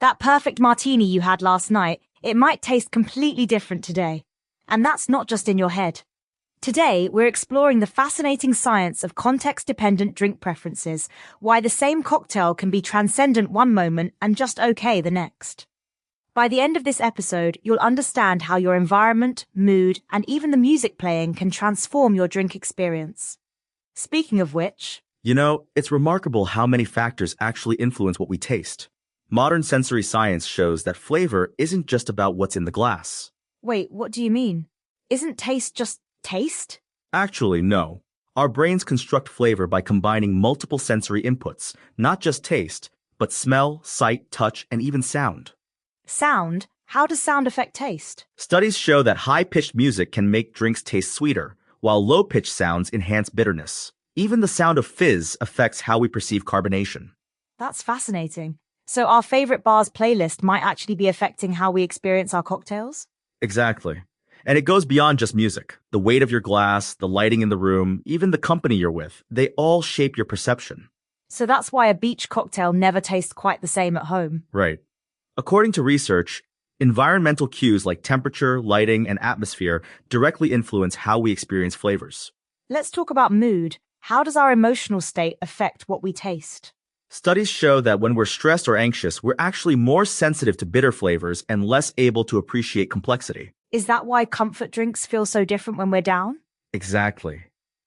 That perfect martini you had last night, it might taste completely different today. And that's not just in your head. Today, we're exploring the fascinating science of context-dependent drink preferences, why the same cocktail can be transcendent one moment and just okay the next. By the end of this episode, you'll understand how your environment, mood, and even the music playing can transform your drink experience. Speaking of which, It's remarkable how many factors actually influence what we taste. Modern sensory science shows that flavor isn't just about what's in the glass. wait, what do you mean? Isn't taste just taste? Actually, no. Our brains construct flavor by combining multiple sensory inputs, not just taste, but smell, sight, touch, and even sound. Sound? How does sound affect taste? Studies show that high-pitched music can make drinks taste sweeter, while low-pitched sounds enhance bitterness. Even the sound of fizz affects how we perceive carbonation. That's fascinating. So our favorite bar's playlist might actually be affecting how we experience our cocktails? Exactly. And it goes beyond just music. The weight of your glass, the lighting in the room, even the company you're with, they all shape your perception. So that's why a beach cocktail never tastes quite the same at home. Right. According to research, environmental cues like temperature, lighting, and atmosphere directly influence how we experience flavors. Let's talk about mood. How does our emotional state affect what we taste? Studies show that when we're stressed or anxious, we're actually more sensitive to bitter flavors and less able to appreciate complexity. Is that why comfort drinks feel so different when we're down? Exactly.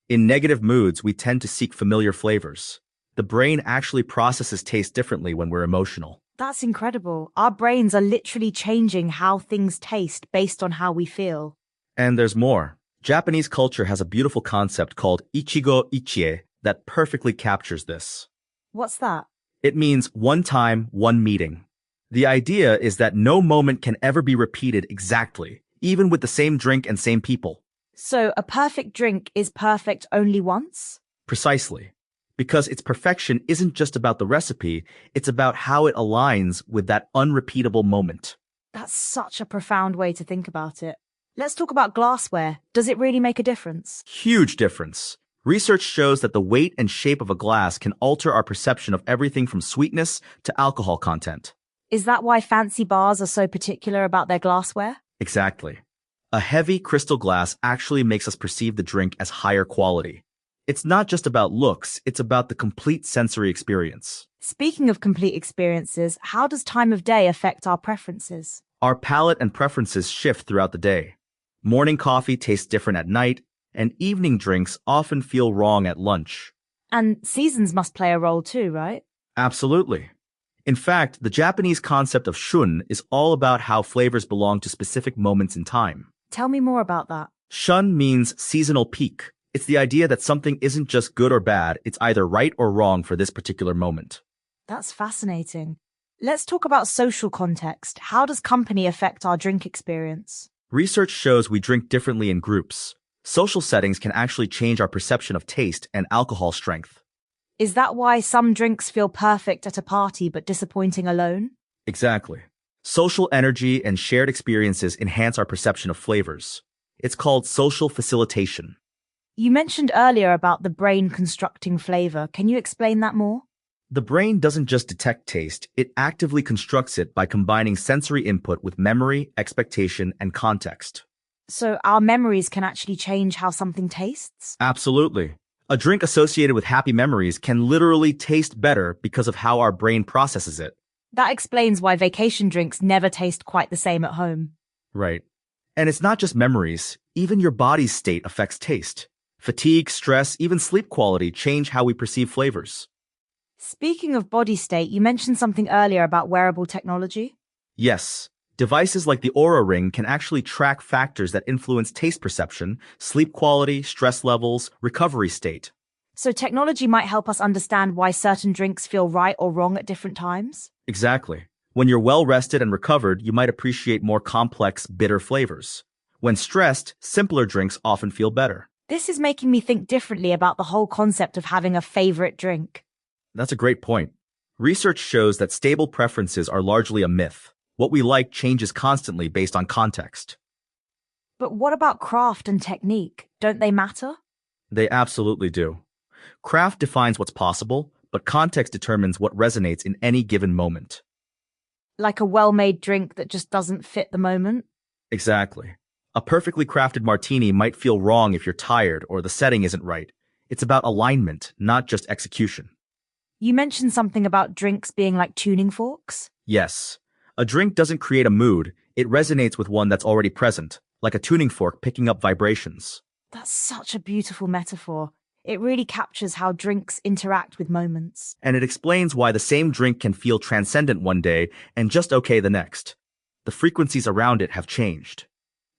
In negative moods, we tend to seek familiar flavors. The brain actually processes taste differently when we're emotional. That's incredible. Our brains are literally changing how things taste based on how we feel. And there's more. Japanese culture has a beautiful concept called Ichigo Ichie that perfectly captures this. What's that? It means one time, one meeting. The idea is that no moment can ever be repeated exactly, even with the same drink and same people. So a perfect drink is perfect only once? Precisely. Because its perfection isn't just about the recipe, it's about how it aligns with that unrepeatable moment. That's such a profound way to think about it. Let's talk about glassware. Does it really make a difference? Huge difference. Research shows that the weight and shape of a glass can alter our perception of everything from sweetness to alcohol content. Is that why fancy bars are so particular about their glassware? Exactly. A heavy crystal glass actually makes us perceive the drink as higher quality. It's not just about looks, it's about the complete sensory experience. Speaking of complete experiences, how does time of day affect our preferences? Our palate and preferences shift throughout the day. Morning coffee tastes different at night, and evening drinks often feel wrong at lunch. And seasons must play a role too, right? Absolutely. In fact, the Japanese concept of shun is all about how flavors belong to specific moments in time. Tell me more about that. Shun means seasonal peak. It's the idea that something isn't just good or bad, it's either right or wrong for this particular moment. That's fascinating. Let's talk about social context. How does company affect our drink experience? Research shows we drink differently in groups. Social settings can actually change our perception of taste and alcohol strength. Is that why some drinks feel perfect at a party but disappointing alone? Exactly. Social energy and shared experiences enhance our perception of flavors. It's called social facilitation. You mentioned earlier about the brain constructing flavor. Can you explain that more? The brain doesn't just detect taste, it actively constructs it by combining sensory input with memory, expectation, and context. So our memories can actually change how something tastes? Absolutely. A drink associated with happy memories can literally taste better because of how our brain processes it. That explains why vacation drinks never taste quite the same at home. Right. And it's not just memories, even your body's state affects taste. Fatigue, stress, even sleep quality change how we perceive flavors. Speaking of body state, you mentioned something earlier about wearable technology. Yes, devices like the Oura Ring can actually track factors that influence taste perception, sleep quality, stress levels, recovery state. So technology might help us understand why certain drinks feel right or wrong at different times? Exactly. When you're well rested and recovered, you might appreciate more complex, bitter flavors. When stressed, simpler drinks often feel better. This is making me think differently about the whole concept of having a favorite drink. That's a great point. Research shows that stable preferences are largely a myth. What we like changes constantly based on context. But what about craft and technique? Don't they matter? They absolutely do. Craft defines what's possible, but context determines what resonates in any given moment. Like a well-made drink that just doesn't fit the moment? Exactly. A perfectly crafted martini might feel wrong if you're tired or the setting isn't right. It's about alignment, not just execution. You mentioned something about drinks being like tuning forks. Yes, a drink doesn't create a mood, it resonates with one that's already present, like a tuning fork picking up vibrations. That's such a beautiful metaphor. It really captures how drinks interact with moments. And it explains why the same drink can feel transcendent one day and just okay the next. The frequencies around it have changed.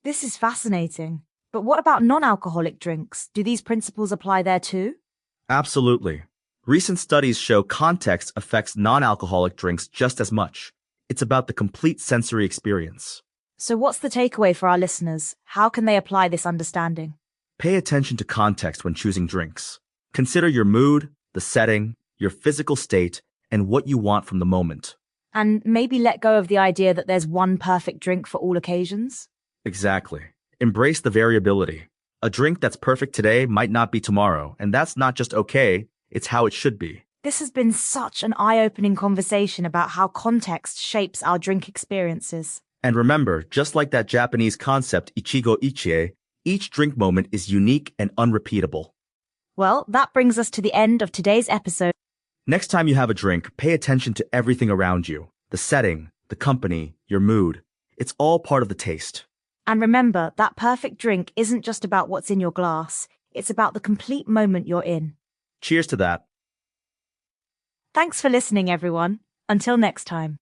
This is fascinating. But what about non-alcoholic drinks? Do these principles apply there too? Absolutely. Recent studies show context affects non-alcoholic drinks just as much. It's about the complete sensory experience. So what's the takeaway for our listeners? How can they apply this understanding? Pay attention to context when choosing drinks. Consider your mood, the setting, your physical state, and what you want from the moment. And maybe let go of the idea that there's one perfect drink for all occasions? Exactly. Embrace the variability. A drink that's perfect today might not be tomorrow, and that's not just okay, it's how it should be. This has been such an eye-opening conversation about how context shapes our drink experiences. And remember, just like that Japanese concept Ichigo Ichie, each drink moment is unique and unrepeatable. Well, that brings us to the end of today's episode. Next time you have a drink, pay attention to everything around you. The setting, the company, your mood. It's all part of the taste. And remember, that perfect drink isn't just about what's in your glass. It's about the complete moment you're in. Cheers to that. Thanks for listening, everyone. Until next time.